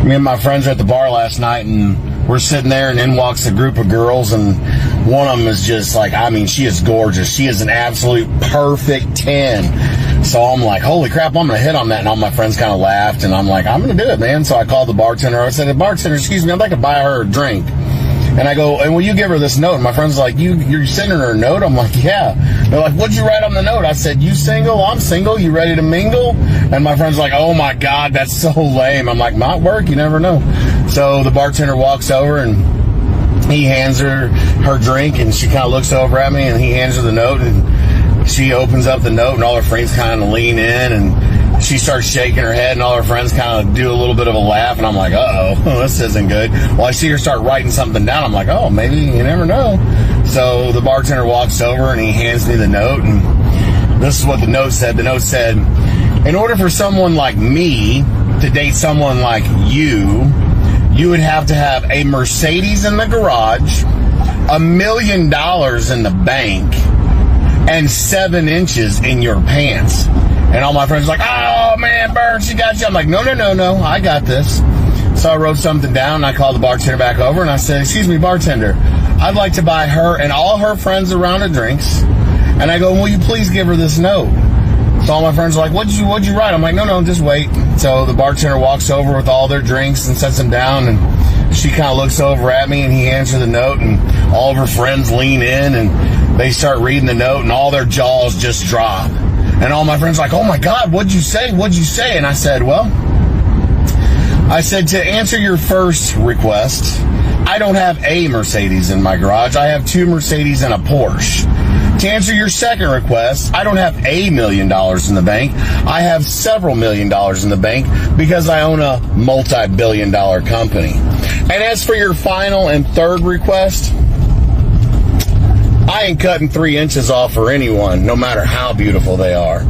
Me and my friends were at the bar last night, and we're sitting there, and in walks a group of girls, and one of them is just like, I mean, she is gorgeous. She is an absolute perfect 10. So I'm like, holy crap, I'm going to hit on that. And all my friends kind of laughed, and I'm like, I'm going to do it, man. So I called the bartender. I said, bartender, excuse me, I'd like to buy her a drink. And I go, and will you give her this note? And my friend's like, you're sending her a note? I'm like, yeah. They're like, what'd you write on the note? I said, you single? I'm single. You ready to mingle? And my friend's like, oh my God, that's so lame. I'm like, might work. You never know. So the bartender walks over, and he hands her drink, and she kind of looks over at me, and he hands her the note, and she opens up the note, and all her friends kind of lean in, and she starts shaking her head, and all her friends kind of do a little bit of a laugh, and I'm like, uh-oh, this isn't good. Well, I see her start writing something down. I'm like, oh, maybe, you never know. So the bartender walks over, and he hands me the note, and this is what the note said. The note said, in order for someone like me to date someone like you would have to have a Mercedes in the garage, $1 million in the bank, and 7 inches in your pants. And all my friends are like, oh, man, Bert, she got you. I'm like, no, I got this. So I wrote something down, and I called the bartender back over, and I said, excuse me, bartender, I'd like to buy her and all her friends a round of drinks. And I go, will you please give her this note? So all my friends are like, what'd you write? I'm like, no, just wait. So the bartender walks over with all their drinks and sets them down, and she kind of looks over at me, and he hands her the note, and all of her friends lean in, and they start reading the note, and all their jaws just drop. And all my friends are like, oh my God, what'd you say? And I said, to answer your first request, I don't have a Mercedes in my garage. I have 2 Mercedes and a Porsche. To answer your second request, I don't have $1 million in the bank. I have several $1 million in the bank because I own a multi-billion-dollar company. And as for your final and third request, I ain't cutting 3 inches off for anyone, no matter how beautiful they are.